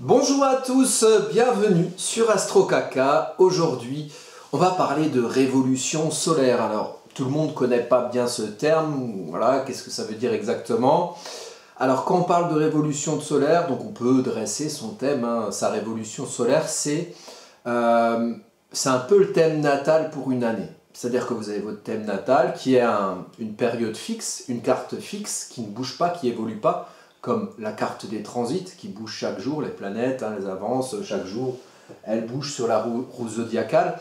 Bonjour à tous, bienvenue sur AstroCaca. Aujourd'hui, on va parler de révolution solaire. Alors, tout le monde ne connaît pas bien ce terme, voilà, qu'est-ce que ça veut dire exactement? Alors, quand on parle de révolution solaire, donc on peut dresser son thème, sa révolution solaire, c'est un peu le thème natal pour une année. C'est-à-dire que vous avez votre thème natal qui est une période fixe, une carte fixe qui ne bouge pas, qui évolue pas, comme la carte des transits qui bouge chaque jour, les planètes, elles avancent chaque jour, elles bougent sur la roue zodiacale.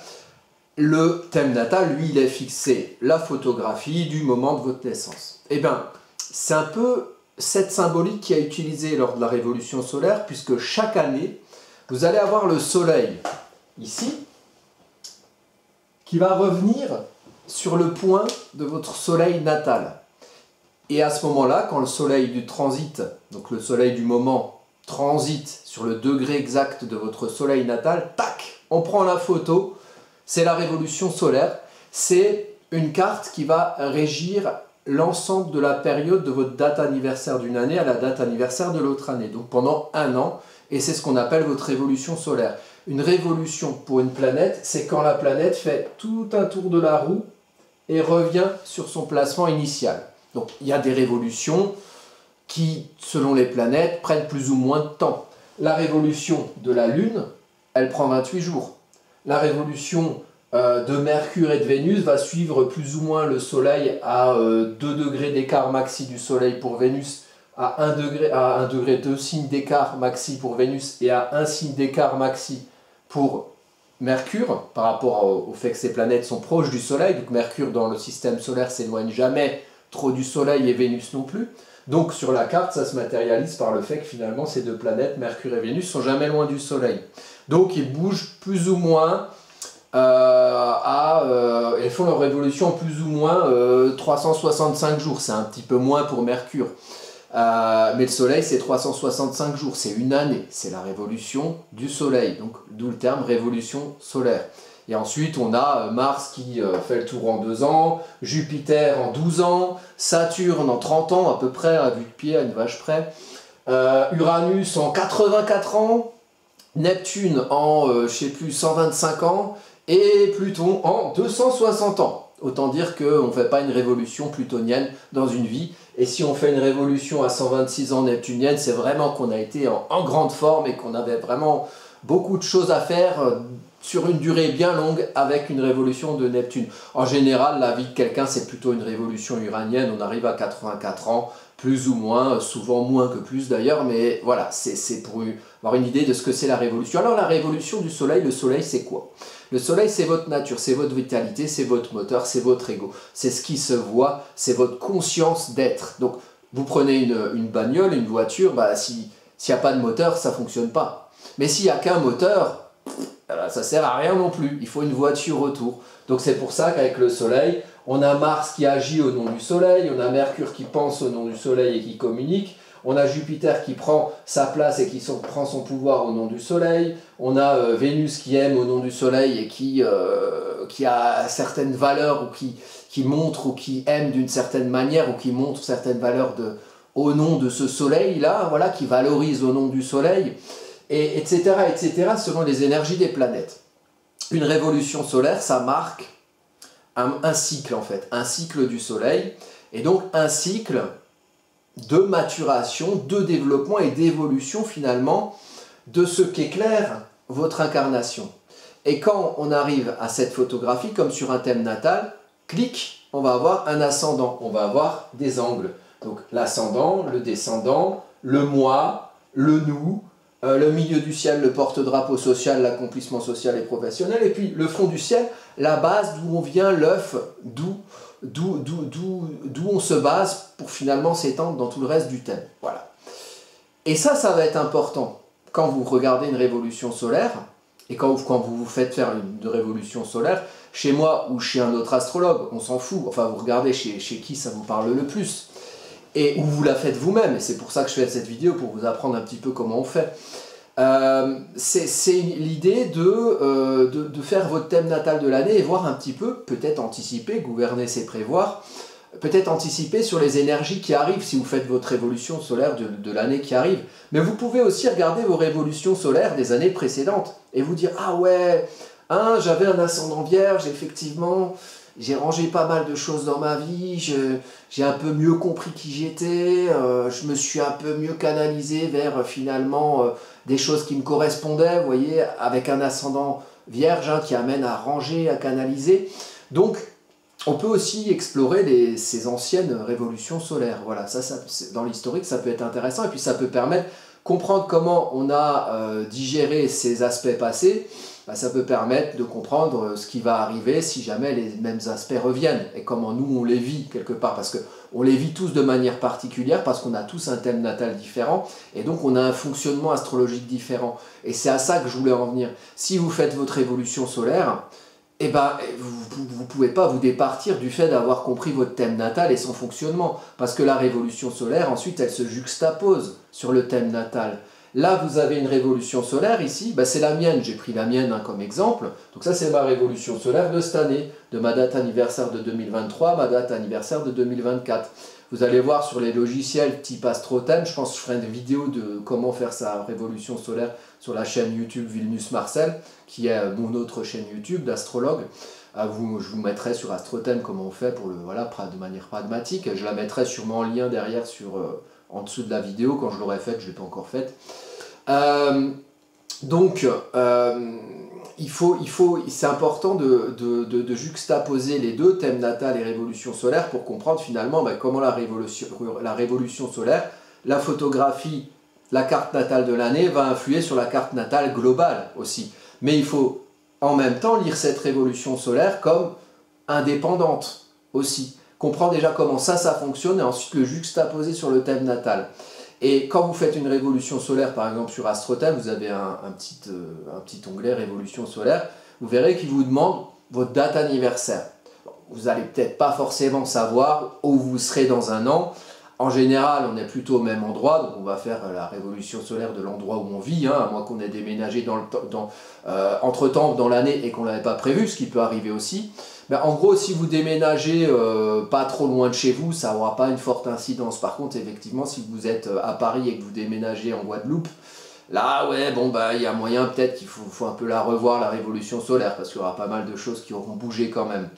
Le thème natal, lui, il est fixé, la photographie du moment de votre naissance. Eh bien, c'est un peu cette symbolique qui est utilisée lors de la révolution solaire, puisque chaque année, vous allez avoir le soleil, ici, qui va revenir sur le point de votre soleil natal. Et à ce moment-là, quand le soleil du transit, donc le soleil du moment, transite sur le degré exact de votre soleil natal, tac, on prend la photo, c'est la révolution solaire. C'est une carte qui va régir l'ensemble de la période de votre date anniversaire d'une année à la date anniversaire de l'autre année. Donc pendant un an, et c'est ce qu'on appelle votre révolution solaire. Une révolution pour une planète, c'est quand la planète fait tout un tour de la roue et revient sur son placement initial. Donc il y a des révolutions qui, selon les planètes, prennent plus ou moins de temps. La révolution de la Lune, elle prend 28 jours. La révolution de Mercure et de Vénus va suivre plus ou moins le Soleil à 2 degrés d'écart maxi du Soleil pour Vénus, à 1 degré 2 signes d'écart maxi pour Vénus et à 1 signe d'écart maxi pour Mercure, par rapport au fait que ces planètes sont proches du Soleil. Donc Mercure dans le système solaire s'éloigne jamais trop du Soleil et Vénus non plus. Donc sur la carte, ça se matérialise par le fait que finalement ces deux planètes, Mercure et Vénus, sont jamais loin du Soleil. Donc ils bougent plus ou moins, ils font leur révolution en plus ou moins 365 jours. C'est un petit peu moins pour Mercure. Mais le Soleil, c'est 365 jours, c'est une année. C'est la révolution du Soleil, donc d'où le terme révolution solaire. Et ensuite, on a Mars qui fait le tour en 2 ans, Jupiter en 12 ans, Saturne en 30 ans, à peu près, à vue de pied, à une vache près, Uranus en 84 ans, Neptune en, je sais plus, 125 ans, et Pluton en 260 ans. Autant dire qu'on ne fait pas une révolution plutonienne dans une vie. Et si on fait une révolution à 126 ans neptunienne, c'est vraiment qu'on a été en grande forme et qu'on avait vraiment beaucoup de choses à faire sur une durée bien longue avec une révolution de Neptune. En général, la vie de quelqu'un, c'est plutôt une révolution uranienne. On arrive à 84 ans, plus ou moins, souvent moins que plus d'ailleurs, mais voilà, c'est pour avoir une idée de ce que c'est la révolution. Alors la révolution du Soleil, le Soleil c'est quoi? Le Soleil c'est votre nature, c'est votre vitalité, c'est votre moteur, c'est votre ego. C'est ce qui se voit, c'est votre conscience d'être. Donc vous prenez une bagnole, une voiture, bah, s'il n'y a pas de moteur, ça ne fonctionne pas. Mais s'il n'y a qu'un moteur, ça ne sert à rien non plus, il faut une voiture autour. Donc c'est pour ça qu'avec le Soleil, on a Mars qui agit au nom du Soleil, on a Mercure qui pense au nom du Soleil et qui communique, on a Jupiter qui prend sa place et qui prend son pouvoir au nom du Soleil, on a Vénus qui aime au nom du Soleil et qui a certaines valeurs ou qui montre ou qui aime d'une certaine manière ou qui montre certaines valeurs au nom de ce Soleil-là, voilà, qui valorise au nom du Soleil, et etc., etc., selon les énergies des planètes. Une révolution solaire, ça marque un cycle en fait, un cycle du Soleil, et donc un cycle de maturation, de développement et d'évolution finalement de ce qu'éclaire votre incarnation. Et quand on arrive à cette photographie, comme sur un thème natal, clic, on va avoir un ascendant, on va avoir des angles. Donc l'ascendant, le descendant, le moi, le nous, le milieu du ciel, le porte-drapeau social, l'accomplissement social et professionnel, et puis le fond du ciel, la base d'où on vient, l'œuf, d'où on se base pour finalement s'étendre dans tout le reste du thème. Voilà. Et ça va être important quand vous regardez une révolution solaire, et quand vous vous faites faire une révolution solaire, chez moi ou chez un autre astrologue, on s'en fout, enfin vous regardez chez qui ça vous parle le plus, et où vous la faites vous-même, et c'est pour ça que je fais cette vidéo, pour vous apprendre un petit peu comment on fait. C'est l'idée de faire votre thème natal de l'année et voir un petit peu, peut-être anticiper, gouverner c'est prévoir, peut-être anticiper sur les énergies qui arrivent si vous faites votre révolution solaire de l'année qui arrive. Mais vous pouvez aussi regarder vos révolutions solaires des années précédentes et vous dire « Ah ouais, hein, j'avais un ascendant vierge, effectivement, j'ai rangé pas mal de choses dans ma vie, j'ai un peu mieux compris qui j'étais, je me suis un peu mieux canalisé vers finalement des choses qui me correspondaient, vous voyez, avec un ascendant vierge hein, qui amène à ranger, à canaliser. » Donc, on peut aussi explorer ces anciennes révolutions solaires. Voilà, dans l'historique, ça peut être intéressant. Et puis, ça peut permettre de comprendre comment on a digéré ces aspects passés. Bah, ça peut permettre de comprendre ce qui va arriver si jamais les mêmes aspects reviennent. Et comment nous, on les vit quelque part. Parce qu'on les vit tous de manière particulière, parce qu'on a tous un thème natal différent. Et donc, on a un fonctionnement astrologique différent. Et c'est à ça que je voulais en venir. Si vous faites votre révolution solaire, eh ben, vous ne pouvez pas vous départir du fait d'avoir compris votre thème natal et son fonctionnement. Parce que la révolution solaire, ensuite, elle se juxtapose sur le thème natal. Là, vous avez une révolution solaire ici, ben, c'est la mienne, j'ai pris la mienne hein, comme exemple. Donc ça, c'est ma révolution solaire de cette année, de ma date anniversaire de 2023, ma date anniversaire de 2024. Vous allez voir sur les logiciels type AstroThème, je pense que je ferai une vidéo de comment faire sa révolution solaire sur la chaîne YouTube Vilnius Marcel, qui est mon autre chaîne YouTube d'astrologue. Je vous mettrai sur AstroThème comment on fait pour voilà, de manière pragmatique. Je la mettrai sûrement en lien derrière en dessous de la vidéo quand je l'aurai faite, je ne l'ai pas encore faite. C'est important de juxtaposer les deux, thème natal et révolution solaire, pour comprendre finalement comment la révolution solaire, la photographie, la carte natale de l'année va influer sur la carte natale globale aussi. Mais il faut en même temps lire cette révolution solaire comme indépendante aussi. Comprendre déjà comment ça fonctionne et ensuite le juxtaposer sur le thème natal. Et quand vous faites une révolution solaire, par exemple sur AstroThème, vous avez un petit onglet révolution solaire, vous verrez qu'il vous demande votre date anniversaire. Vous n'allez peut-être pas forcément savoir où vous serez dans un an. En général, on est plutôt au même endroit, donc on va faire la révolution solaire de l'endroit où on vit, hein, à moins qu'on ait déménagé entre-temps dans l'année et qu'on ne l'avait pas prévu, ce qui peut arriver aussi. Mais en gros, si vous déménagez pas trop loin de chez vous, ça n'aura pas une forte incidence. Par contre, effectivement, si vous êtes à Paris et que vous déménagez en Guadeloupe, là, ouais, bon, bah, il y a moyen peut-être qu'il faut un peu la revoir, la révolution solaire, parce qu'il y aura pas mal de choses qui auront bougé quand même.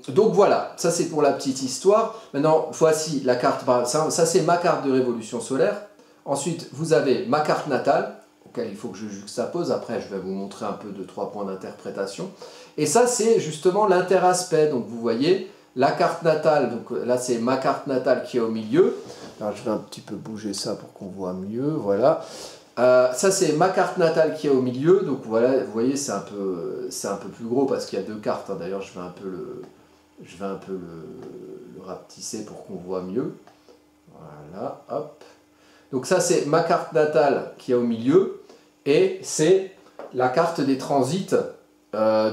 Donc voilà, ça c'est pour la petite histoire. Maintenant, voici la carte, ça c'est ma carte de révolution solaire. Ensuite, vous avez ma carte natale, auquel il faut que je juxtapose. Après, je vais vous montrer un peu de 3 points d'interprétation. Et ça, c'est justement l'interaspect. Donc vous voyez, la carte natale, donc là c'est ma carte natale qui est au milieu. Alors je vais un petit peu bouger ça pour qu'on voit mieux, voilà. Ça c'est ma carte natale qui est au milieu, donc voilà, vous voyez c'est un peu plus gros parce qu'il y a deux cartes, hein. D'ailleurs je vais un peu le rapetisser pour qu'on voit mieux. Voilà, hop. Donc ça c'est ma carte natale qui est au milieu, et c'est la carte des transits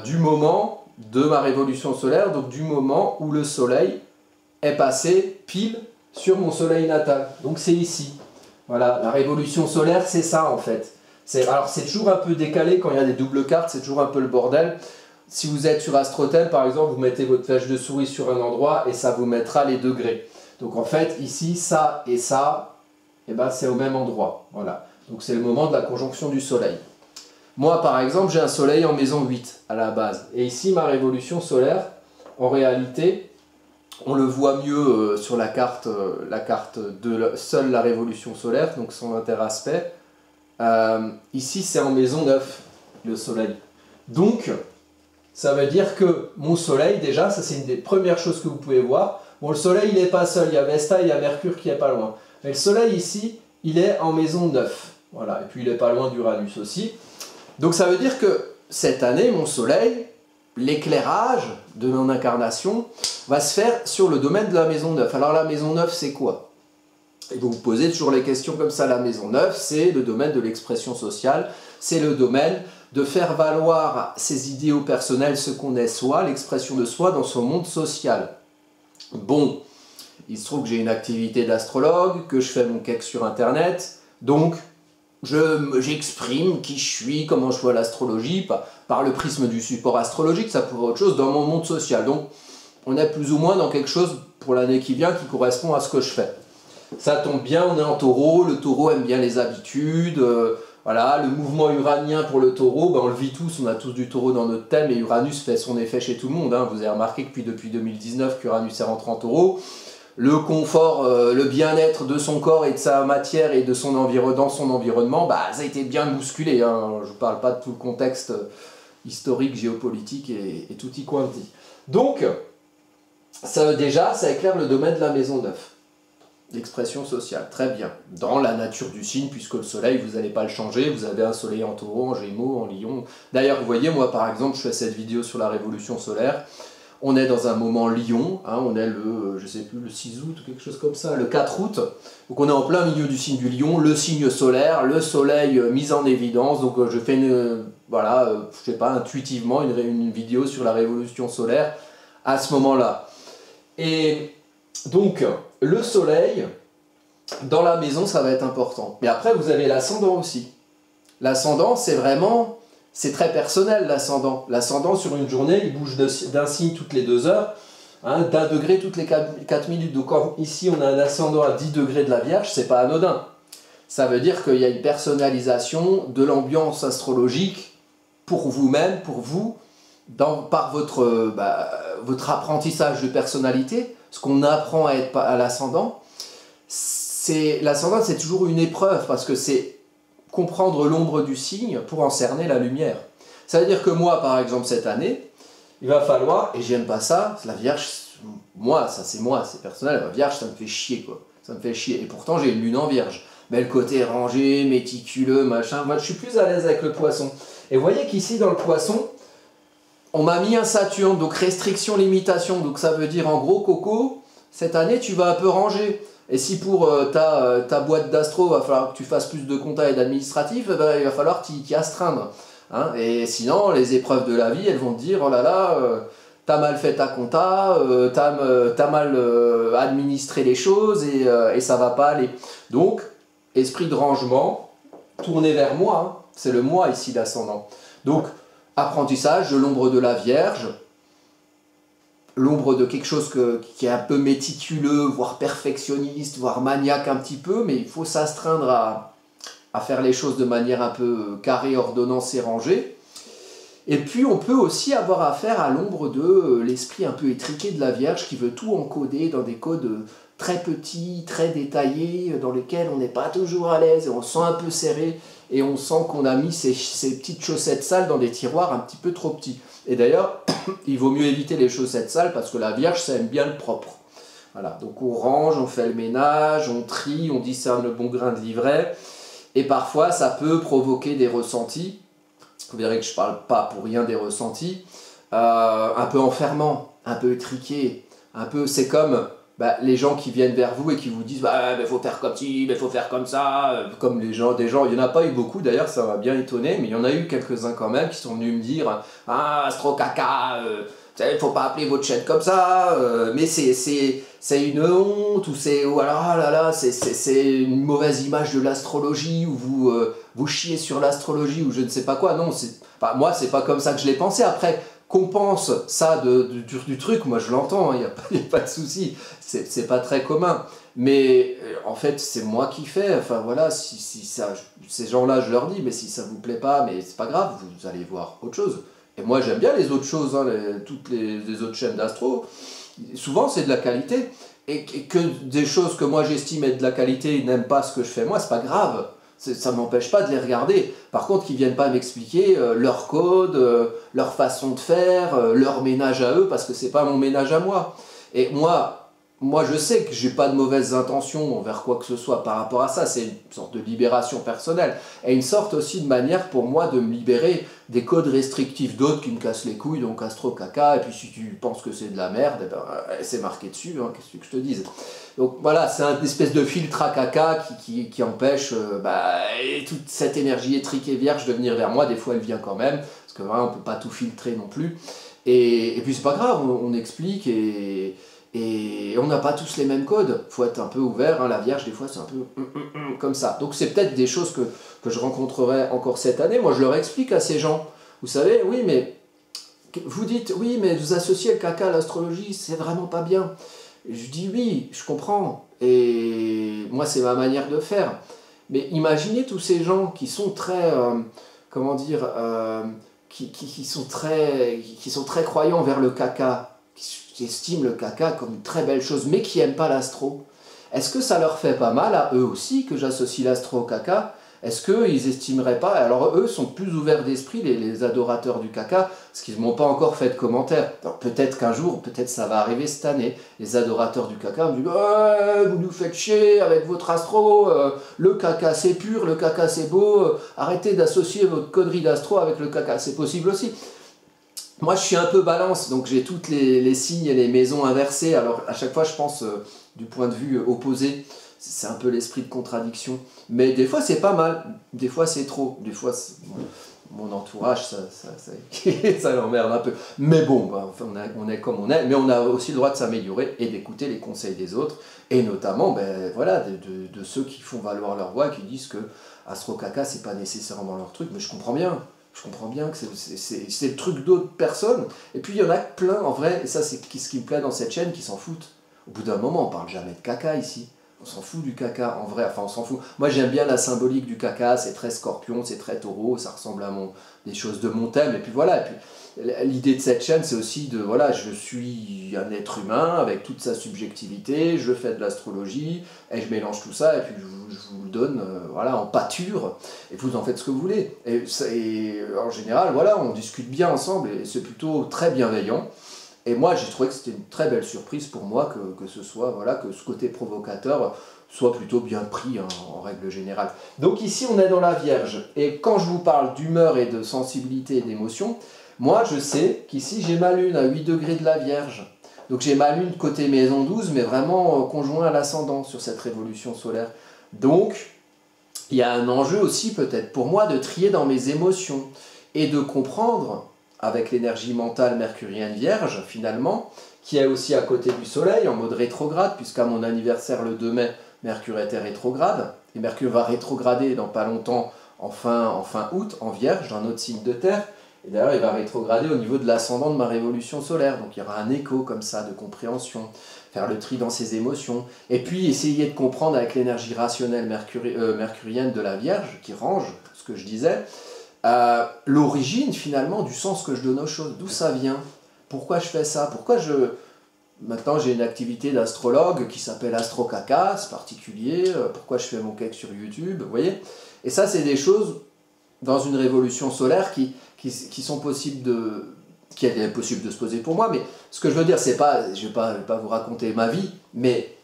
du moment de ma révolution solaire, donc du moment où le soleil est passé pile sur mon soleil natal. Donc c'est ici. Voilà, la révolution solaire, c'est ça en fait. Alors c'est toujours un peu décalé quand il y a des doubles cartes, c'est toujours un peu le bordel. Si vous êtes sur AstroThème, par exemple, vous mettez votre flèche de souris sur un endroit et ça vous mettra les degrés. Donc en fait, ici, ça et ça, eh ben, c'est au même endroit. Voilà. Donc c'est le moment de la conjonction du soleil. Moi, par exemple, j'ai un soleil en maison 8 à la base. Et ici, ma révolution solaire, en réalité, on le voit mieux sur la carte de seule la révolution solaire, donc son interaspect. Ici, c'est en maison 9, le soleil. Donc, ça veut dire que mon soleil, déjà, ça c'est une des premières choses que vous pouvez voir. Bon, le soleil, il n'est pas seul, il y a Vesta, il y a Mercure qui est pas loin. Mais le soleil, ici, il est en maison 9. Voilà, et puis il est pas loin d'Uranus aussi. Donc, ça veut dire que cette année, mon soleil, l'éclairage de mon incarnation va se faire sur le domaine de la maison 9. Alors la maison 9, c'est quoi? Et vous vous posez toujours les questions comme ça. La maison 9, c'est le domaine de l'expression sociale, c'est le domaine de faire valoir ses idéaux personnels, ce qu'on est soi, l'expression de soi dans son monde social. Bon, il se trouve que j'ai une activité d'astrologue, que je fais mon cake sur Internet, donc j'exprime qui je suis, comment je vois l'astrologie, par le prisme du support astrologique, ça pourrait être autre chose dans mon monde social. Donc, on est plus ou moins dans quelque chose pour l'année qui vient qui correspond à ce que je fais. Ça tombe bien, on est en taureau, le taureau aime bien les habitudes, voilà, le mouvement uranien pour le taureau, ben on le vit tous, on a tous du taureau dans notre thème et Uranus fait son effet chez tout le monde, hein. Vous avez remarqué que depuis 2019 qu'Uranus est rentré en taureau, le confort, le bien-être de son corps et de sa matière et de son dans son environnement, bah, ça a été bien bousculé, hein. Je ne parle pas de tout le contexte historique, géopolitique et tutti quanti. Donc, ça, déjà, ça éclaire le domaine de la maison 9. L'expression sociale, très bien. Dans la nature du signe, puisque le soleil, vous n'allez pas le changer, vous avez un soleil en taureau, en gémeaux, en lion. D'ailleurs, vous voyez, moi par exemple, je fais cette vidéo sur la révolution solaire. On est dans un moment lion, hein, on est le, je sais plus, le 6 août ou quelque chose comme ça, le 4 août. Donc on est en plein milieu du signe du lion, le signe solaire, le soleil mis en évidence. Donc je fais voilà, je sais pas, intuitivement une vidéo sur la révolution solaire à ce moment-là. Et donc, le soleil, dans la maison, ça va être important. Mais après, vous avez l'ascendant aussi. L'ascendant, c'est vraiment, c'est très personnel, l'ascendant. L'ascendant, sur une journée, il bouge d'un signe toutes les 2 heures, hein, d'1 degré toutes les 4 minutes. Donc, ici, on a un ascendant à 10 degrés de la Vierge, c'est pas anodin. Ça veut dire qu'il y a une personnalisation de l'ambiance astrologique pour vous-même, pour vous, par votre apprentissage de personnalité. Ce qu'on apprend à être à l'ascendant, l'ascendant c'est toujours une épreuve parce que c'est comprendre l'ombre du signe pour en cerner la lumière. Ça veut dire que moi, par exemple, cette année, il va falloir, et j'aime pas ça, la Vierge, moi, c'est personnel, la Vierge, ça me fait chier, quoi. Ça me fait chier. Et pourtant, j'ai une lune en Vierge. Mais le côté rangé, méticuleux, machin, moi, je suis plus à l'aise avec le poisson. Et vous voyez qu'ici, dans le poisson, on m'a mis un Saturne, donc restriction, limitation, donc ça veut dire en gros, Coco, cette année tu vas un peu ranger. Et si pour ta boîte d'astro, il va falloir que tu fasses plus de compta et d'administratif, ben, il va falloir t'y astreindre. Hein. Et sinon, les épreuves de la vie, elles vont te dire, oh là là, t'as mal fait ta compta, t'as mal administré les choses et ça va pas aller. Donc, esprit de rangement, tourné vers moi, hein. C'est le moi ici l'ascendant. Donc, apprentissage de l'ombre de la Vierge, l'ombre de quelque chose qui est un peu méticuleux, voire perfectionniste, voire maniaque un petit peu, mais il faut s'astreindre à faire les choses de manière un peu carrée, ordonnancée, rangée. Et puis on peut aussi avoir affaire à l'ombre de l'esprit un peu étriqué de la Vierge qui veut tout encoder dans des codes très petits, très détaillés, dans lesquels on n'est pas toujours à l'aise et on se sent un peu serré. Et on sent qu'on a mis ces petites chaussettes sales dans des tiroirs un petit peu trop petits. Et d'ailleurs, il vaut mieux éviter les chaussettes sales parce que la Vierge, ça aime bien le propre. Voilà, donc on range, on fait le ménage, on trie, on discerne le bon grain de livret. Et parfois, ça peut provoquer des ressentis. Vous verrez que je ne parle pas pour rien des ressentis. Un peu enfermant, un peu étriqué. C'est comme... les gens qui viennent vers vous et qui vous disent il faut faire comme ci, il faut faire comme ça, comme des gens, il n'y en a pas eu beaucoup d'ailleurs, ça m'a bien étonné, mais il y en a eu quelques-uns quand même qui sont venus me dire Astro Caca, il ne faut pas appeler votre chaîne comme ça, mais c'est une honte, ou alors ah là là, c'est une mauvaise image de l'astrologie, ou vous chiez sur l'astrologie, ou je ne sais pas quoi. Non, moi c'est pas comme ça que je l'ai pensé. Après, qu'on pense ça du truc, moi je l'entends, il n'y a pas de souci, c'est pas très commun. Mais en fait, c'est moi qui fais, enfin voilà, si ça, ces gens-là, je leur dis, mais si ça vous plaît pas, mais c'est pas grave, vous allez voir autre chose. Et moi j'aime bien les autres choses, hein, toutes les autres chaînes d'astro, souvent c'est de la qualité. Et que des choses que moi j'estime être de la qualité, ils n'aiment pas ce que je fais moi, c'est pas grave. Ça ne m'empêche pas de les regarder. Par contre, qu'ils ne viennent pas m'expliquer leur code, leur façon de faire, leur ménage à eux, parce que ce n'est pas mon ménage à moi. Et moi, je sais que je n'ai pas de mauvaises intentions envers quoi que ce soit par rapport à ça. C'est une sorte de libération personnelle. Et une sorte aussi de manière pour moi de me libérer des codes restrictifs d'autres qui me cassent les couilles, donc astro caca. Et puis si tu penses que c'est de la merde, eh ben, c'est marqué dessus, hein, qu'est-ce que je te dise. Donc voilà, c'est une espèce de filtre à caca qui empêche toute cette énergie étriquée vierge de venir vers moi. Des fois elle vient quand même, parce que voilà, on ne peut pas tout filtrer non plus. Et puis c'est pas grave, on explique et on n'a pas tous les mêmes codes. Il faut être un peu ouvert, hein. La Vierge des fois c'est un peu comme ça. Donc c'est peut-être des choses que je rencontrerai encore cette année. Moi je leur explique à ces gens, vous savez, oui mais vous dites, oui, mais vous associez le caca à l'astrologie, c'est vraiment pas bien. Je dis oui, je comprends. Et moi, c'est ma manière de faire. Mais imaginez tous ces gens qui sont très, comment dire, qui sont très croyants vers le caca, qui estiment le caca comme une très belle chose, mais qui n'aiment pas l'astro. Est-ce que ça leur fait pas mal à eux aussi que j'associe l'astro au caca? Est-ce qu'ils estimeraient pas? Alors eux sont plus ouverts d'esprit, les adorateurs du caca, parce qu'ils ne m'ont pas encore fait de commentaires. Peut-être qu'un jour, peut-être ça va arriver cette année. Les adorateurs du caca me disent ouais, vous nous faites chier avec votre astro, le caca c'est pur, le caca c'est beau, arrêtez d'associer votre connerie d'astro avec le caca. C'est possible aussi. Moi je suis un peu balance, donc j'ai toutes les signes et les maisons inversées. Alors à chaque fois je pense du point de vue opposé. C'est un peu l'esprit de contradiction. Mais des fois, c'est pas mal. Des fois, c'est trop. Des fois, mon entourage, ça l'emmerde un peu. Mais bon, bah, on est comme on est. Mais on a aussi le droit de s'améliorer et d'écouter les conseils des autres. Et notamment, ben, voilà, de ceux qui font valoir leur voix, qui disent que Astro Caca, c'est pas nécessairement leur truc. Mais je comprends bien. Je comprends bien que c'est le truc d'autres personnes. Et puis, il y en a plein, en vrai. Et ça, c'est ce qui me plaît dans cette chaîne, qui s'en foutent. Au bout d'un moment, on parle jamais de caca ici. On s'en fout du caca, en vrai, enfin on s'en fout. Moi j'aime bien la symbolique du caca, c'est très scorpion, c'est très taureau, ça ressemble à des choses de mon thème, et puis voilà. Et puis l'idée de cette chaîne c'est aussi de, voilà, je suis un être humain avec toute sa subjectivité, je fais de l'astrologie, et je mélange tout ça, et puis je vous le donne voilà, en pâture, et vous en faites ce que vous voulez. Et en général, voilà, on discute bien ensemble, et c'est plutôt très bienveillant. Et moi, j'ai trouvé que c'était une très belle surprise pour moi que ce soit, voilà, que ce côté provocateur soit plutôt bien pris hein, en règle générale. Donc ici, on est dans la Vierge. Et quand je vous parle d'humeur et de sensibilité et d'émotion, moi, je sais qu'ici, j'ai ma lune à 8 degrés de la Vierge. Donc j'ai ma lune côté maison 12, mais vraiment conjoint à l'ascendant sur cette révolution solaire. Donc, il y a un enjeu aussi peut-être pour moi de trier dans mes émotions et de comprendre avec l'énergie mentale mercurienne vierge, finalement, qui est aussi à côté du Soleil, en mode rétrograde, puisqu'à mon anniversaire, le 2 mai, Mercure était rétrograde, et Mercure va rétrograder dans pas longtemps, en fin août, en Vierge, dans un autre signe de Terre, et d'ailleurs, il va rétrograder au niveau de l'ascendant de ma révolution solaire, donc il y aura un écho comme ça de compréhension, faire le tri dans ses émotions, et puis essayer de comprendre avec l'énergie rationnelle mercurienne de la Vierge, qui range ce que je disais, l'origine finalement du sens que je donne aux choses, d'où ça vient, pourquoi je fais ça, maintenant j'ai une activité d'astrologue qui s'appelle Astro Caca, c'est particulier, pourquoi je fais mon cake sur YouTube, vous voyez, et ça c'est des choses dans une révolution solaire qui sont possibles qui est possible de se poser pour moi, mais ce que je veux dire c'est pas, je vais pas vous raconter ma vie, mais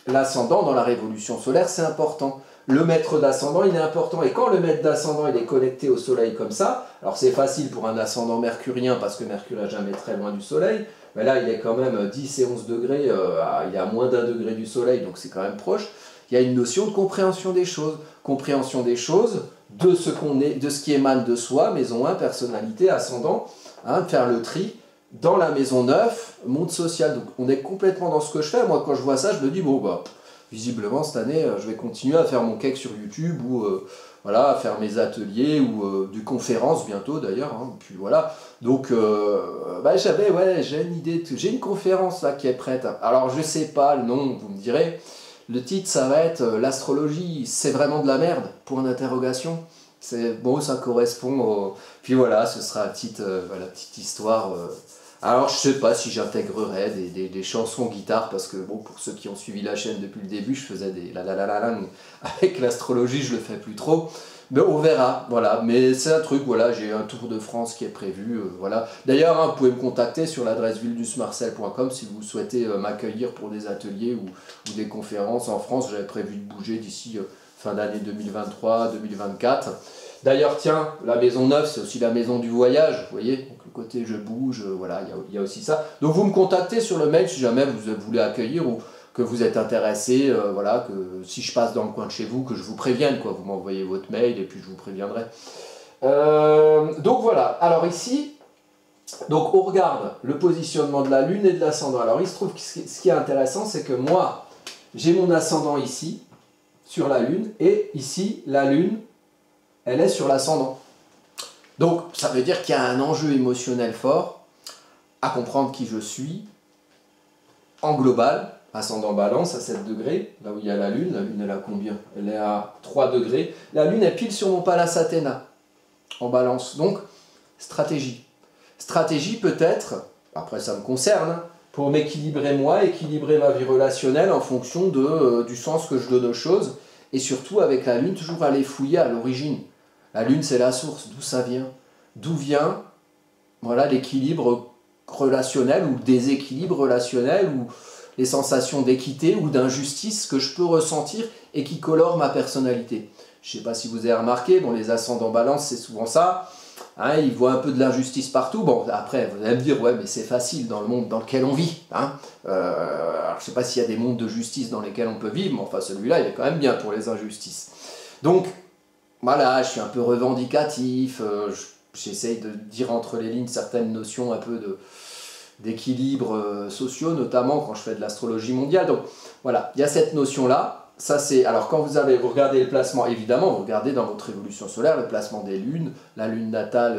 l'ascendant dans la révolution solaire c'est important. Le maître d'ascendant, il est important. Et quand le maître d'ascendant, il est connecté au soleil comme ça, alors c'est facile pour un ascendant mercurien parce que Mercure n'est jamais très loin du soleil, mais là, il est quand même 10 et 11 degrés, il est à moins d'1 degré du soleil, donc c'est quand même proche. Il y a une notion de compréhension des choses. Compréhension des choses, de ce qu'on est, de ce qui émane de soi, maison 1, personnalité, ascendant, hein, faire le tri. Dans la maison 9, monde social. Donc on est complètement dans ce que je fais. Moi, quand je vois ça, je me dis, bon, bah... visiblement cette année je vais continuer à faire mon cake sur YouTube ou voilà, à faire mes ateliers ou des conférences bientôt d'ailleurs hein, puis voilà donc j'ai une idée j'ai une conférence là qui est prête, alors je sais pas le nom, vous me direz, le titre ça va être l'astrologie c'est vraiment de la merde, point d'interrogation. C'est bon, ça correspond au... puis voilà, ce sera la petite histoire alors je sais pas si j'intégrerai des chansons guitare, parce que bon, pour ceux qui ont suivi la chaîne depuis le début, je faisais des la la la la la, avec l'astrologie je le fais plus trop, mais on verra, voilà, mais c'est un truc, voilà, j'ai un tour de France qui est prévu, voilà. D'ailleurs, hein, vous pouvez me contacter sur l'adresse vildusmarcel.com si vous souhaitez m'accueillir pour des ateliers ou des conférences en France. J'avais prévu de bouger d'ici fin d'année 2023-2024. D'ailleurs, tiens, la maison 9, c'est aussi la maison du voyage, vous voyez, donc le côté je bouge, voilà, il y a aussi ça. Donc vous me contactez sur le mail si jamais vous voulez accueillir ou que vous êtes intéressé, voilà, que si je passe dans le coin de chez vous, que je vous prévienne, quoi, vous m'envoyez votre mail et puis je vous préviendrai. Donc voilà, alors ici, donc on regarde le positionnement de la Lune et de l'ascendant. Alors il se trouve que ce qui est intéressant, c'est que moi, j'ai mon ascendant ici, sur la Lune, et ici, la Lune, elle est sur l'ascendant. Donc, ça veut dire qu'il y a un enjeu émotionnel fort. à comprendre qui je suis, en global, ascendant balance à 7 degrés, là où il y a la lune elle a combien? Elle est à 3 degrés. La lune est pile sur mon Pallas Athéna, en balance. Donc, stratégie. Stratégie peut-être, après ça me concerne, hein, pour m'équilibrer moi, équilibrer ma vie relationnelle en fonction du sens que je donne aux choses, et surtout avec la lune, toujours aller fouiller à l'origine. La lune, c'est la source, d'où ça vient? D'où vient, voilà, l'équilibre relationnel ou le déséquilibre relationnel ou les sensations d'équité ou d'injustice que je peux ressentir et qui colorent ma personnalité. Je ne sais pas si vous avez remarqué, bon, les ascendants balance, c'est souvent ça. Hein, ils voient un peu de l'injustice partout. Bon, après, vous allez me dire, ouais, mais c'est facile dans le monde dans lequel on vit. Hein. Alors, je ne sais pas s'il y a des mondes de justice dans lesquels on peut vivre, mais enfin, celui-là, il est quand même bien pour les injustices. Donc, voilà, je suis un peu revendicatif, j'essaye de dire entre les lignes certaines notions un peu d'équilibre sociaux, notamment quand je fais de l'astrologie mondiale. Donc, voilà, il y a cette notion-là. Ça c'est, alors quand vous regardez le placement, évidemment, vous regardez dans votre révolution solaire le placement des lunes, la lune natale,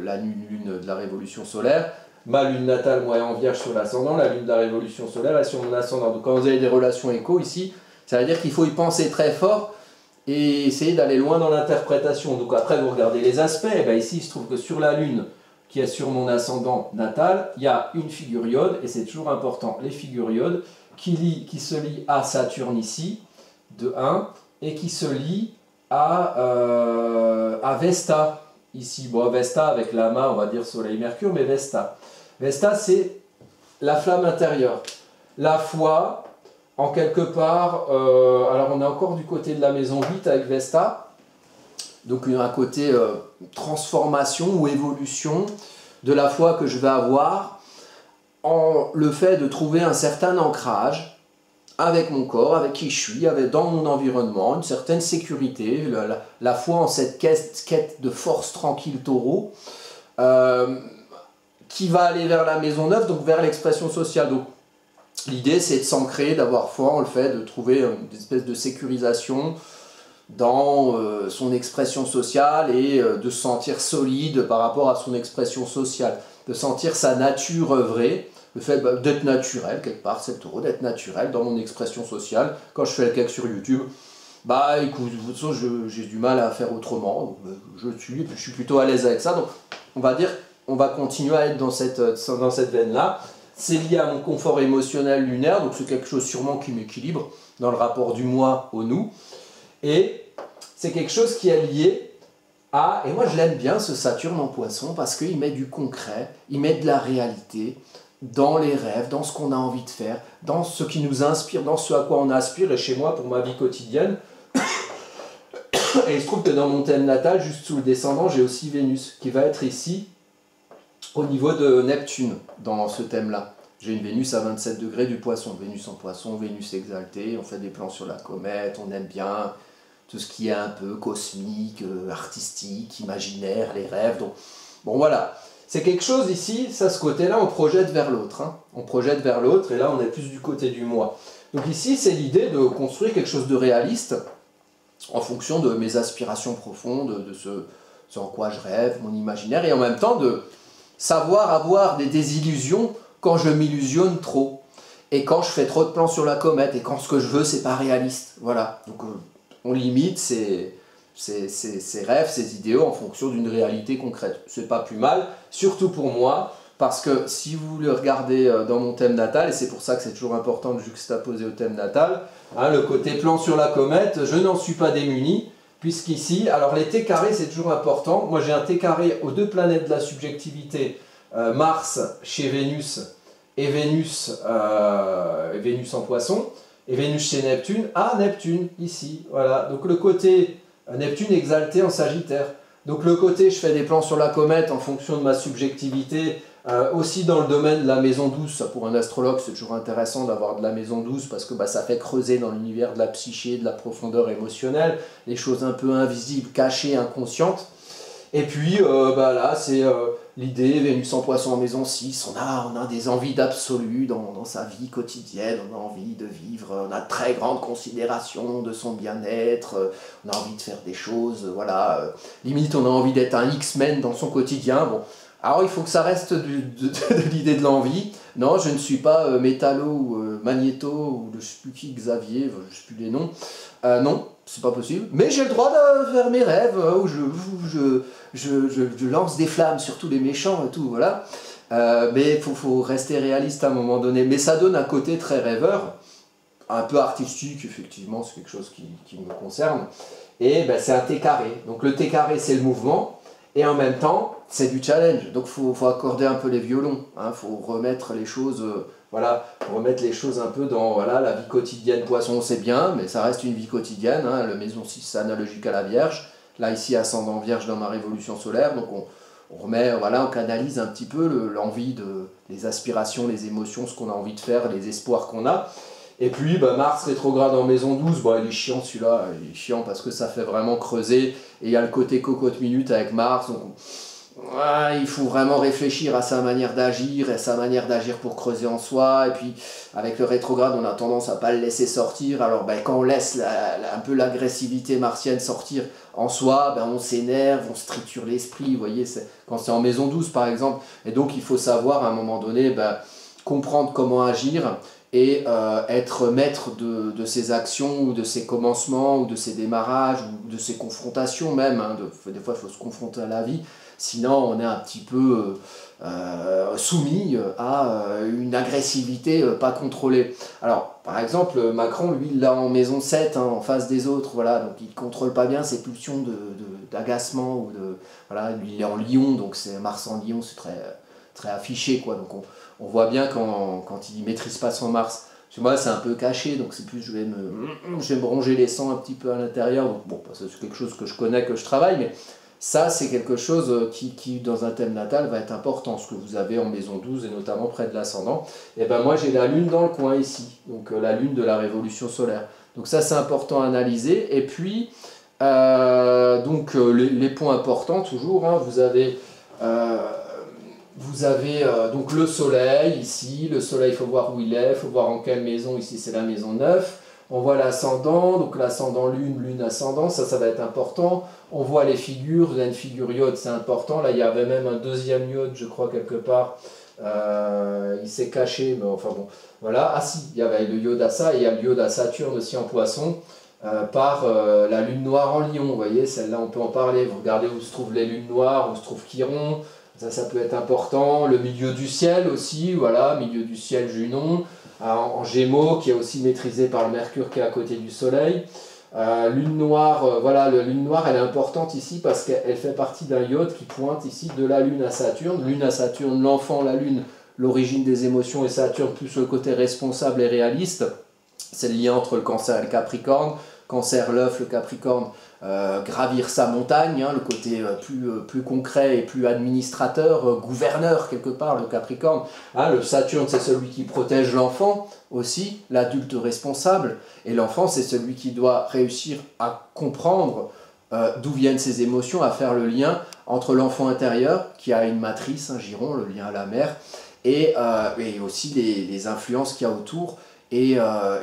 la lune de la révolution solaire, ma lune natale, moi, est en vierge sur l'ascendant, la lune de la révolution solaire est sur mon ascendant. Donc quand vous avez des relations écho ici, ça veut dire qu'il faut y penser très fort et essayer d'aller loin dans l'interprétation. Donc après, vous regardez les aspects, et bien ici, il se trouve que sur la lune, qui est sur mon ascendant natal, il y a une figure iode, et c'est toujours important, les figures iodes, qui se lient à Saturne ici, de 1, et qui se lie à Vesta, ici. Bon, Vesta avec l'amas, on va dire Soleil-Mercure, mais Vesta. Vesta, c'est la flamme intérieure. La foi, en quelque part, alors on est encore du côté de la maison 8 avec Vesta, donc un côté transformation ou évolution de la foi que je vais avoir, en le fait de trouver un certain ancrage, avec mon corps, avec qui je suis, dans mon environnement, une certaine sécurité, la foi en cette quête de force tranquille taureau, qui va aller vers la maison 9, donc vers l'expression sociale. Donc l'idée c'est de s'ancrer, d'avoir foi en le fait de trouver une espèce de sécurisation dans son expression sociale et de se sentir solide par rapport à son expression sociale, de sentir sa nature vraie. Le fait d'être naturel, quelque part, c'est le taureau, d'être naturel dans mon expression sociale. Quand je fais le cake sur YouTube, bah écoute, j'ai du mal à faire autrement, donc, je suis, et puis je suis plutôt à l'aise avec ça. Donc on va dire, on va continuer à être dans cette veine-là. C'est lié à mon confort émotionnel lunaire, donc c'est quelque chose sûrement qui m'équilibre dans le rapport du moi au nous. Et c'est quelque chose qui est lié à, et moi je l'aime bien ce Saturne en Poisson, parce qu'il met du concret, il met de la réalité, dans les rêves, dans ce qu'on a envie de faire, dans ce qui nous inspire, dans ce à quoi on aspire, et chez moi, pour ma vie quotidienne. Et il se trouve que dans mon thème natal, juste sous le descendant, j'ai aussi Vénus, qui va être ici, au niveau de Neptune, dans ce thème-là. J'ai une Vénus à 27 degrés du Poisson. Vénus en Poisson, Vénus exaltée, on fait des plans sur la comète, on aime bien tout ce qui est un peu cosmique, artistique, imaginaire, les rêves. Donc, bon voilà. C'est quelque chose ici, ça, ce côté-là, on projette vers l'autre. Hein. On projette vers l'autre, et là, on est plus du côté du moi. Donc ici, c'est l'idée de construire quelque chose de réaliste, en fonction de mes aspirations profondes, de ce en quoi je rêve, mon imaginaire, et en même temps de savoir avoir des désillusions quand je m'illusionne trop, et quand je fais trop de plans sur la comète, et quand ce que je veux, c'est pas réaliste. Voilà. Donc on limite ces rêves, ces idéaux en fonction d'une réalité concrète. C'est pas plus mal, surtout pour moi, parce que si vous le regardez dans mon thème natal, et c'est pour ça que c'est toujours important de juxtaposer au thème natal, hein, le côté plan sur la comète, je n'en suis pas démuni, puisqu'ici, alors les T carrés c'est toujours important, moi j'ai un T carré aux deux planètes de la subjectivité, Mars chez Vénus, et Vénus en Poisson, et Vénus chez Neptune, à Neptune, ici, voilà, donc le côté Neptune exalté en Sagittaire. Donc le côté, je fais des plans sur la comète en fonction de ma subjectivité, aussi dans le domaine de la maison 12, ça pour un astrologue c'est toujours intéressant d'avoir de la maison 12 parce que bah, ça fait creuser dans l'univers de la psyché, de la profondeur émotionnelle, les choses un peu invisibles, cachées, inconscientes. Et puis bah, là c'est l'idée, Vénus en Poisson en maison 6, on a des envies d'absolu dans sa vie quotidienne, on a envie de vivre, on a très grande considération de son bien-être, on a envie de faire des choses, voilà, limite on a envie d'être un X-Men dans son quotidien, bon. Alors il faut que ça reste de l'idée de l'envie. Non, je ne suis pas métallo ou magnéto ou je ne sais plus qui, Xavier, je ne sais plus les noms. Non, c'est pas possible. Mais j'ai le droit de faire mes rêves où je lance des flammes sur tous les méchants et tout, voilà. Mais il faut rester réaliste à un moment donné. Mais ça donne un côté très rêveur, un peu artistique, effectivement, c'est quelque chose qui me concerne. Et ben, c'est un T carré. Donc le T carré, c'est le mouvement. Et en même temps, c'est du challenge. Donc il faut accorder un peu les violons. Il faut remettre les choses, voilà, remettre les choses un peu dans voilà, la vie quotidienne. Poisson, c'est bien, mais ça reste une vie quotidienne. Hein. La maison 6, c'est analogique à la Vierge. Là, ici, ascendant Vierge dans ma révolution solaire. Donc on remet, voilà, on canalise un petit peu l'envie, les aspirations, les émotions, ce qu'on a envie de faire, les espoirs qu'on a. Et puis bah, Mars rétrograde en maison 12, bon, il est chiant celui-là, il est chiant parce que ça fait vraiment creuser, et il y a le côté cocotte minute avec Mars, donc ouais, il faut vraiment réfléchir à sa manière d'agir, et sa manière d'agir pour creuser en soi, et puis avec le rétrograde on a tendance à ne pas le laisser sortir, alors bah, quand on laisse un peu l'agressivité martienne sortir en soi, bah, on s'énerve, on se triture l'esprit, vous voyez, quand c'est en maison 12 par exemple, et donc il faut savoir à un moment donné, bah, comprendre comment agir, et être maître de ses actions ou de ses commencements ou de ses démarrages ou de ses confrontations même. Hein, des fois, il faut se confronter à la vie, sinon on est un petit peu soumis à une agressivité pas contrôlée. Alors, par exemple, Macron, lui, il l'a en maison 7, hein, en face des autres, voilà, donc il ne contrôle pas bien ses pulsions d'agacement. Ou voilà, lui, il est en Lion, donc c'est Mars en Lion, c'est très affiché, quoi. Donc on voit bien quand il ne maîtrise pas son Mars. Chez moi, c'est un peu caché, donc c'est plus je vais me ronger les sangs un petit peu à l'intérieur. Donc bon, c'est quelque chose que je connais, que je travaille, mais ça, c'est quelque chose qui, dans un thème natal, va être important, ce que vous avez en maison 12, et notamment près de l'ascendant. Et ben moi, j'ai la Lune dans le coin ici, donc la Lune de la révolution solaire. Donc ça, c'est important à analyser. Et puis, les points importants, toujours, hein, vous avez donc le soleil ici, le soleil il faut voir où il est, il faut voir en quelle maison, ici c'est la maison 9. On voit l'ascendant, donc l'ascendant lune, lune ascendant, ça va être important. On voit les figures, il y a une figure iode, c'est important. Là il y avait même un deuxième iode, je crois, quelque part. Il s'est caché, mais enfin bon, voilà. Ah si, il y avait le iode à ça, et il y a le iode à Saturne aussi en poisson. Par la lune noire en lion, vous voyez, celle-là on peut en parler. Vous regardez où se trouvent les lunes noires, où se trouve Chiron. Ça peut être important. Le milieu du ciel aussi, voilà, milieu du ciel Junon, en Gémeaux, qui est aussi maîtrisé par le Mercure qui est à côté du Soleil. Lune noire, voilà, la lune noire, elle est importante ici parce qu'elle fait partie d'un iode qui pointe ici de la Lune à Saturne. Lune à Saturne, l'enfant, la Lune, l'origine des émotions, et Saturne, plus le côté responsable et réaliste. C'est le lien entre le Cancer et le Capricorne. Cancer, l'œuf, le Capricorne, gravir sa montagne, hein, le côté plus concret et plus administrateur, gouverneur quelque part, le Capricorne. Hein, le Saturne, c'est celui qui protège l'enfant aussi, l'adulte responsable, et l'enfant, c'est celui qui doit réussir à comprendre d'où viennent ses émotions, à faire le lien entre l'enfant intérieur, qui a une matrice, un giron, le lien à la mère, et aussi les influences qu'il y a autour, et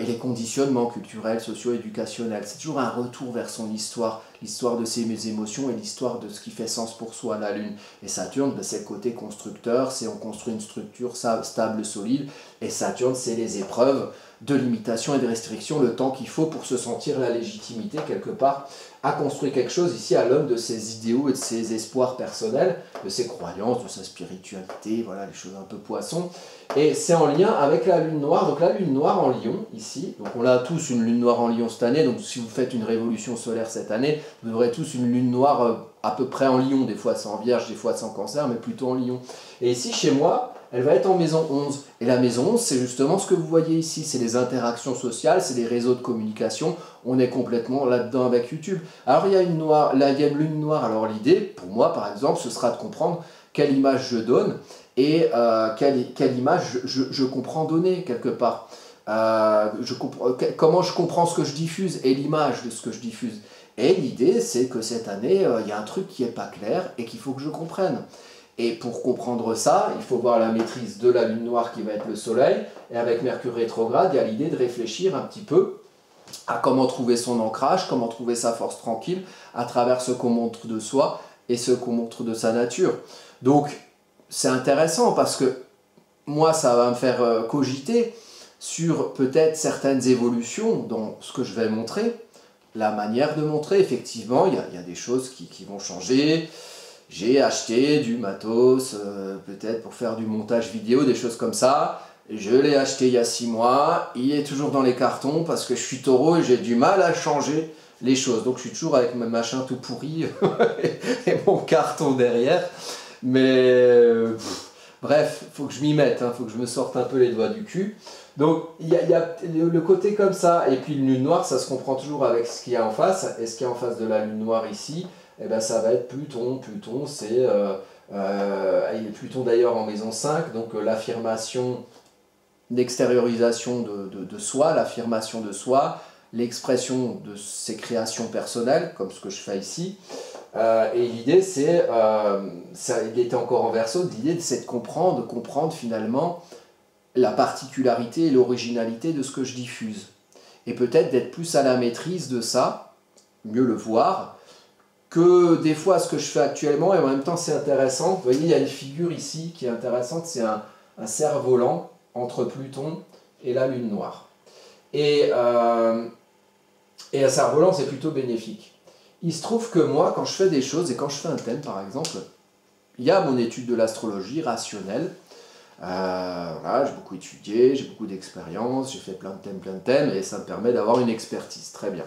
les conditionnements culturels, socio-éducationnels. C'est toujours un retour vers son histoire, l'histoire de ses émotions et l'histoire de ce qui fait sens pour soi, la Lune. Et Saturne, ben, c'est le côté constructeur, c'est on construit une structure stable, solide, et Saturne, c'est les épreuves de limitation et de restriction, le temps qu'il faut pour se sentir la légitimité, quelque part, à construire quelque chose ici à l'homme de ses idéaux et de ses espoirs personnels, de ses croyances, de sa spiritualité, voilà, les choses un peu poissons. Et c'est en lien avec la lune noire, donc la lune noire en Lion, ici, donc on a tous une lune noire en Lion cette année, donc si vous faites une révolution solaire cette année, vous aurez tous une lune noire à peu près en Lion, des fois c'est en Vierge, des fois c'est en Cancer, mais plutôt en Lion. Et ici, chez moi, elle va être en maison 11. Et la maison 11, c'est justement ce que vous voyez ici, c'est les interactions sociales, c'est les réseaux de communication, on est complètement là-dedans avec YouTube. Alors il y a une lune noire, alors l'idée, pour moi par exemple, ce sera de comprendre quelle image je donne, et quelle image je comprends donner quelque part. Comment je comprends ce que je diffuse et l'image de ce que je diffuse. Et l'idée, c'est que cette année, il y a un truc qui n'est pas clair et qu'il faut que je comprenne. Et pour comprendre ça, il faut voir la maîtrise de la lune noire qui va être le soleil, et avec Mercure rétrograde, il y a l'idée de réfléchir un petit peu à comment trouver son ancrage, comment trouver sa force tranquille à travers ce qu'on montre de soi et ce qu'on montre de sa nature. Donc, c'est intéressant parce que moi, ça va me faire cogiter sur peut-être certaines évolutions dans ce que je vais montrer, la manière de montrer. Effectivement, il y a des choses qui vont changer. J'ai acheté du matos, peut-être pour faire du montage vidéo, des choses comme ça. Je l'ai acheté il y a 6 mois, il est toujours dans les cartons parce que je suis taureau et j'ai du mal à changer les choses. Donc je suis toujours avec mes machins tout pourris et mon carton derrière. Mais bref, faut que je m'y mette, faut que je me sorte un peu les doigts du cul. Donc il y a le côté comme ça, et puis une lune noire, ça se comprend toujours avec ce qu'il y a en face. Et ce qu'il y a en face de la lune noire ici, eh ben, ça va être Pluton. Pluton, c'est Pluton d'ailleurs en maison 5, donc l'affirmation, l'extériorisation de soi, l'affirmation de soi, l'expression de ses créations personnelles, comme ce que je fais ici. Et l'idée, c'est, il était encore en Verseau, l'idée c'est de comprendre finalement la particularité et l'originalité de ce que je diffuse. Et peut-être d'être plus à la maîtrise de ça, mieux le voir, que des fois ce que je fais actuellement, et en même temps c'est intéressant. Vous voyez, il y a une figure ici qui est intéressante, c'est un cerf-volant entre Pluton et la lune noire. Et un cerf-volant, c'est plutôt bénéfique. Il se trouve que moi, quand je fais des choses, et quand je fais un thème par exemple, il y a mon étude de l'astrologie rationnelle. Voilà, j'ai beaucoup étudié, j'ai beaucoup d'expérience, j'ai fait plein de thèmes, et ça me permet d'avoir une expertise, très bien.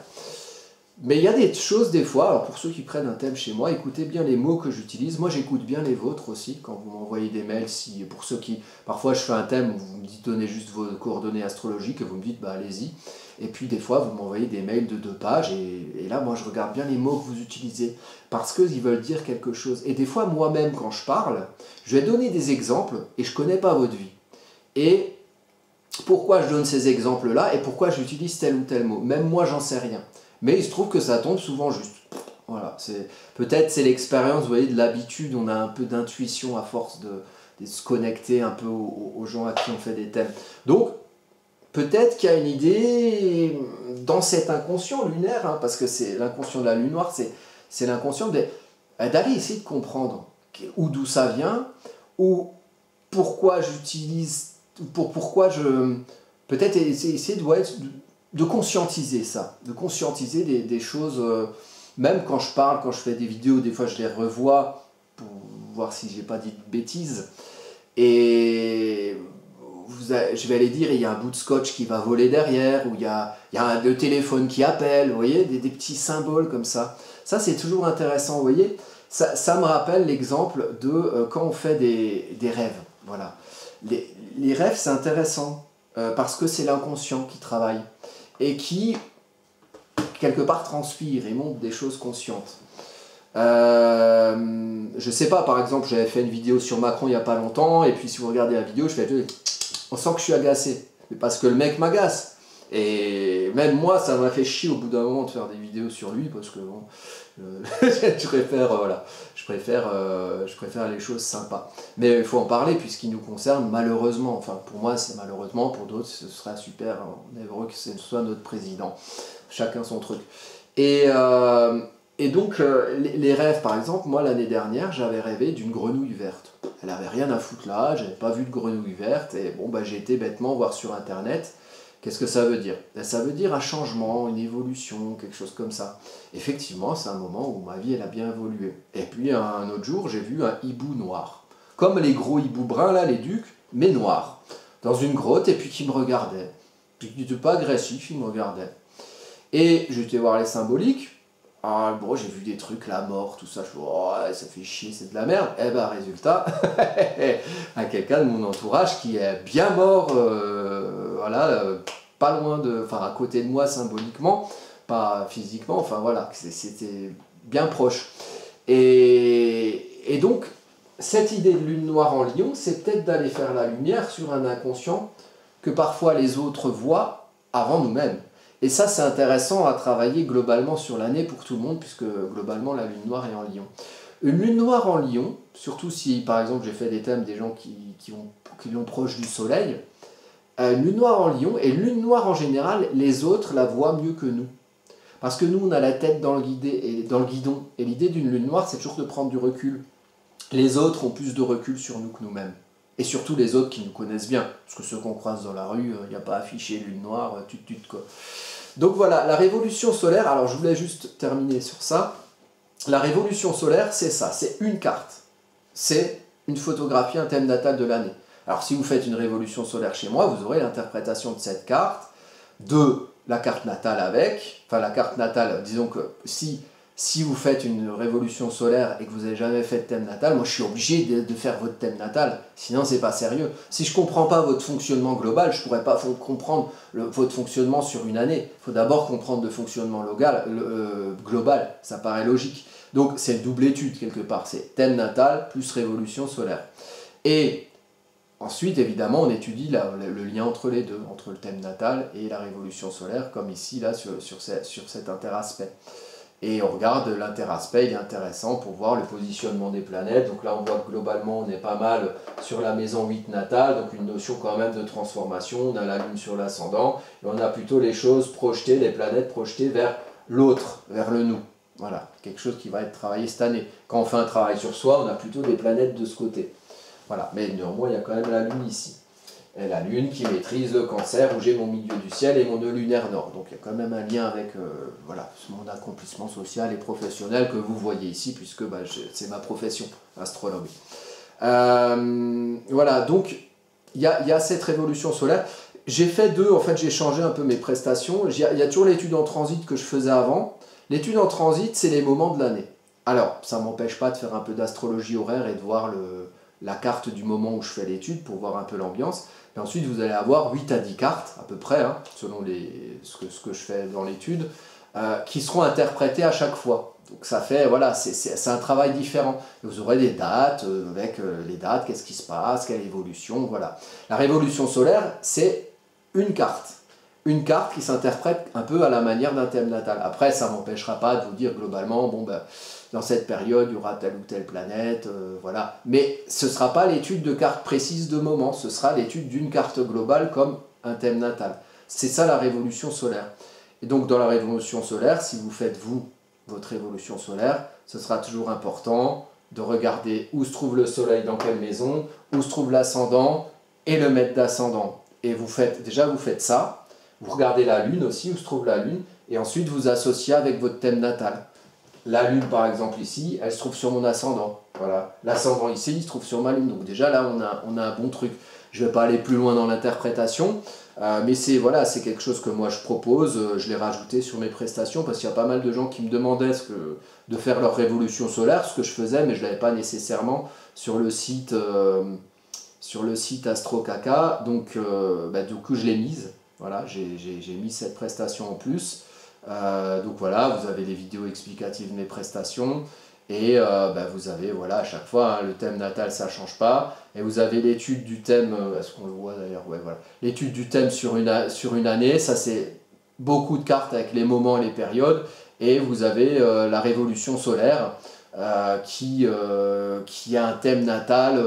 Mais il y a des choses des fois, alors pour ceux qui prennent un thème chez moi, écoutez bien les mots que j'utilise. Moi j'écoute bien les vôtres aussi, quand vous m'envoyez des mails. Pour ceux qui, parfois je fais un thème où vous me dites donnez juste vos coordonnées astrologiques, et vous me dites bah allez-y. Et puis des fois vous m'envoyez des mails de 2 pages, et là moi je regarde bien les mots que vous utilisez, parce qu'ils veulent dire quelque chose. Et des fois moi-même quand je parle, je vais donner des exemples, et je ne connais pas votre vie. Et pourquoi je donne ces exemples-là, et pourquoi j'utilise tel ou tel mot, même moi j'en sais rien. Mais il se trouve que ça tombe souvent juste. Voilà, peut-être c'est l'expérience, vous voyez, de l'habitude, on a un peu d'intuition à force de se connecter un peu aux gens à qui on fait des thèmes. Donc, peut-être qu'il y a une idée dans cet inconscient lunaire, parce que c'est l'inconscient de la lune noire, c'est l'inconscient d'aller essayer de comprendre d'où ça vient, ou pourquoi j'utilise, peut-être essayer de conscientiser ça, de conscientiser des choses, même quand je parle, quand je fais des vidéos, des fois je les revois pour voir si j'ai pas dit de bêtises, et je vais aller dire, il y a un bout de scotch qui va voler derrière, ou il y a le téléphone qui appelle, vous voyez, des petits symboles comme ça. Ça c'est toujours intéressant, vous voyez, ça me rappelle l'exemple de quand on fait des rêves, voilà. Les rêves c'est intéressant, parce que c'est l'inconscient qui travaille, et qui, quelque part, transpire et montre des choses conscientes. Je sais pas, par exemple, j'avais fait une vidéo sur Macron il n'y a pas longtemps, et puis si vous regardez la vidéo, on sent que je suis agacé, mais parce que le mec m'agace. Et même moi, ça m'a fait chier au bout d'un moment de faire des vidéos sur lui, parce que bon, je préfère les choses sympas. Mais il faut en parler, puisqu'il nous concerne malheureusement. Enfin, pour moi, c'est malheureusement, pour d'autres, ce serait super. On est heureux que ce soit notre président. Chacun son truc. Et donc, les rêves, par exemple, moi, l'année dernière, j'avais rêvé d'une grenouille verte. Elle avait rien à foutre là, j'avais pas vu de grenouille verte, et bon, bah, j'ai été bêtement voir sur Internet. Qu'est-ce que ça veut dire? Ça veut dire un changement, une évolution, quelque chose comme ça. Effectivement, c'est un moment où ma vie elle a bien évolué. Et puis un autre jour, j'ai vu un hibou noir. Comme les gros hiboux bruns, là, les ducs, mais noirs. Dans une grotte, et puis qui me regardait. Puis qui n'était pas agressif, il me regardait. Et j'étais voir les symboliques. Ah, bon, j'ai vu des trucs, la mort, tout ça. Je me dis, oh, ça fait chier, c'est de la merde. Eh ben, résultat, à quelqu'un de mon entourage qui est bien mort, voilà, pas loin enfin, à côté de moi symboliquement, pas physiquement, enfin voilà, c'était bien proche. Et donc, cette idée de lune noire en Lion, c'est peut-être d'aller faire la lumière sur un inconscient que parfois les autres voient avant nous-mêmes. Et ça, c'est intéressant à travailler globalement sur l'année pour tout le monde, puisque globalement, la lune noire est en Lion. Une lune noire en Lion, surtout si, par exemple, j'ai fait des thèmes des gens qui l'ont proche du soleil, une lune noire en Lion, et une lune noire en général, les autres la voient mieux que nous. Parce que nous, on a la tête dans le guidon, et l'idée d'une lune noire, c'est toujours de prendre du recul. les autres ont plus de recul sur nous que nous-mêmes. Et surtout les autres qui nous connaissent bien. Parce que ceux qu'on croise dans la rue, il n'y a pas affiché lune noire, quoi. Donc voilà, la révolution solaire, alors je voulais juste terminer sur ça. La révolution solaire, c'est ça, c'est une carte. C'est une photographie, un thème natal de l'année. Alors si vous faites une révolution solaire chez moi, vous aurez l'interprétation de cette carte, de la carte natale avec, enfin la carte natale, disons que si vous faites une révolution solaire et que vous n'avez jamais fait de thème natal, moi je suis obligé de faire votre thème natal, sinon c'est pas sérieux. Si je ne comprends pas votre fonctionnement global, je ne pourrais pas comprendre votre fonctionnement sur une année. Il faut d'abord comprendre le fonctionnement global, ça paraît logique. Donc c'est une double étude quelque part, c'est thème natal plus révolution solaire. Et ensuite, évidemment, on étudie le lien entre les deux, entre le thème natal et la révolution solaire, comme ici, là, sur cet interaspect. Et on regarde l'interaspect, il est intéressant pour voir le positionnement des planètes. Donc là, on voit que globalement, on est pas mal sur la maison 8 natale, donc une notion quand même de transformation. On a la Lune sur l'ascendant, et on a plutôt les choses projetées, les planètes projetées vers l'autre, vers le nous. Voilà, quelque chose qui va être travaillé cette année. Quand on fait un travail sur soi, on a plutôt des planètes de ce côté. Voilà, mais néanmoins, il y a quand même la Lune ici. Et la Lune qui maîtrise le Cancer, où j'ai mon milieu du ciel et mon nœud lunaire nord. Donc il y a quand même un lien avec voilà, mon accomplissement social et professionnel que vous voyez ici, puisque bah, c'est ma profession, astrologue. Voilà, donc il y a cette révolution solaire. J'ai fait en fait j'ai changé un peu mes prestations. Il y a toujours l'étude en transit que je faisais avant. L'étude en transit, c'est les moments de l'année. Alors, ça ne m'empêche pas de faire un peu d'astrologie horaire et de voir la carte du moment où je fais l'étude pour voir un peu l'ambiance. Et ensuite, vous allez avoir 8 à 10 cartes, à peu près, hein, selon ce que je fais dans l'étude, qui seront interprétées à chaque fois. Donc ça fait, voilà, c'est un travail différent. Vous aurez des dates, avec les dates, qu'est-ce qui se passe, quelle évolution, voilà. La révolution solaire, c'est une carte. Une carte qui s'interprète un peu à la manière d'un thème natal. Après, ça ne m'empêchera pas de vous dire globalement, bon ben, dans cette période, il y aura telle ou telle planète, voilà. Mais ce ne sera pas l'étude de cartes précises de moment, ce sera l'étude d'une carte globale comme un thème natal. C'est ça la révolution solaire. Et donc dans la révolution solaire, si vous faites vous, votre révolution solaire, ce sera toujours important de regarder où se trouve le soleil dans quelle maison, où se trouve l'ascendant et le maître d'ascendant. Et vous faites ça. Vous regardez la Lune aussi, où se trouve la Lune, et ensuite vous associez avec votre thème natal. La Lune, par exemple, ici, elle se trouve sur mon ascendant. Voilà. L'ascendant ici, il se trouve sur ma Lune. Donc déjà, là, on a un bon truc. Je ne vais pas aller plus loin dans l'interprétation, mais c'est quelque chose que moi je propose. Je l'ai rajouté sur mes prestations, parce qu'il y a pas mal de gens qui me demandaient de faire leur révolution solaire, ce que je faisais, mais je ne l'avais pas nécessairement sur le site AstroCaca. Donc, du coup, je l'ai mise. Voilà, j'ai mis cette prestation en plus. Donc voilà, vous avez les vidéos explicatives de mes prestations. Et vous avez, voilà, à chaque fois, hein, le thème natal, ça ne change pas. Et vous avez l'étude du thème, est-ce qu'on le voit d'ailleurs? Ouais, voilà. L'étude du thème sur une année, ça c'est beaucoup de cartes avec les moments et les périodes. Et vous avez la révolution solaire qui a un thème natal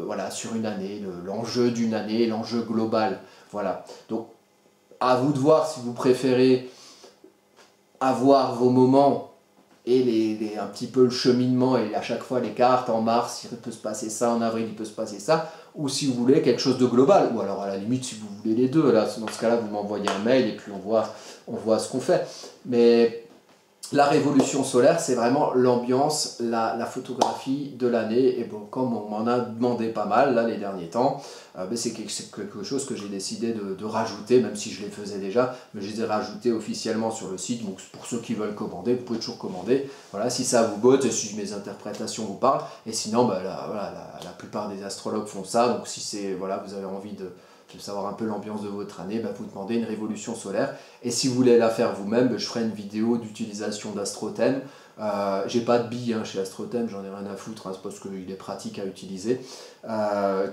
voilà, sur une année, l'enjeu d'une année, l'enjeu global. Voilà. Donc, à vous de voir si vous préférez avoir vos moments et un petit peu le cheminement et à chaque fois les cartes, en mars il peut se passer ça, en avril il peut se passer ça, ou si vous voulez quelque chose de global, ou alors à la limite si vous voulez les deux, là, dans ce cas-là vous m'envoyez un mail et puis on voit ce qu'on fait. Mais la révolution solaire, c'est vraiment l'ambiance, la photographie de l'année. Et bon, comme on m'en a demandé pas mal là les derniers temps, c'est quelque chose que j'ai décidé de rajouter, même si je les faisais déjà, mais je les ai rajoutés officiellement sur le site. Donc pour ceux qui veulent commander, vous pouvez toujours commander. Voilà, si ça vous botte, et si mes interprétations vous parlent. Et sinon, la plupart des astrologues font ça. Donc si vous avez envie de savoir un peu l'ambiance de votre année, vous demandez une révolution solaire. Et si vous voulez la faire vous-même, je ferai une vidéo d'utilisation d'Astrothème. J'ai pas de billes chez Astrothème, j'en ai rien à foutre, c'est parce qu'il est pratique à utiliser,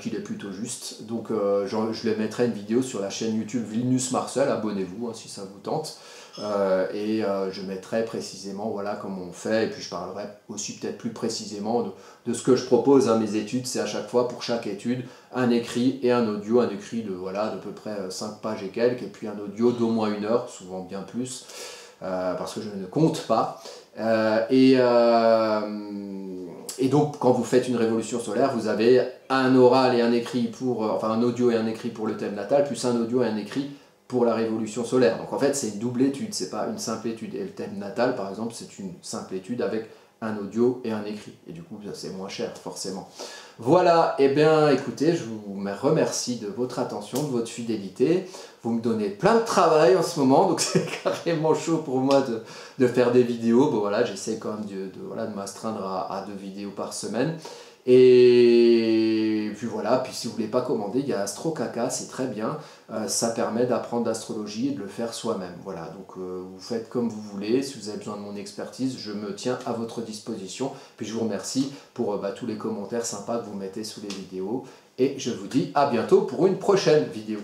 qu'il est plutôt juste. Donc je les mettrai une vidéo sur la chaîne YouTube Linus Marcel, abonnez-vous si ça vous tente. Je mettrai précisément voilà comment on fait, et puis je parlerai aussi peut-être plus précisément de ce que je propose. Mes études, c'est à chaque fois pour chaque étude un écrit et un audio, un écrit de peu près 5 pages et quelques, et puis un audio d'au moins 1 heure, souvent bien plus, parce que je ne compte pas. Et Et donc, quand vous faites une révolution solaire, vous avez un oral et un écrit enfin un audio et un écrit pour le thème natal, plus un audio et un écrit pour la révolution solaire. Donc en fait, c'est une double étude, c'est pas une simple étude. Et le thème natal, par exemple, c'est une simple étude avec un audio et un écrit. Et du coup, ça c'est moins cher, forcément. Voilà, et bien écoutez, je vous remercie de votre attention, de votre fidélité. Vous me donnez plein de travail en ce moment, donc c'est carrément chaud pour moi de faire des vidéos. Bon voilà, j'essaie quand même de m'astreindre à 2 vidéos par semaine. Et puis voilà, puis si vous ne voulez pas commander, il y a AstroCaca, c'est très bien. Ça permet d'apprendre l'astrologie et de le faire soi-même. Voilà, donc vous faites comme vous voulez. Si vous avez besoin de mon expertise, je me tiens à votre disposition. Puis je vous remercie pour tous les commentaires sympas que vous mettez sous les vidéos. Et je vous dis à bientôt pour une prochaine vidéo.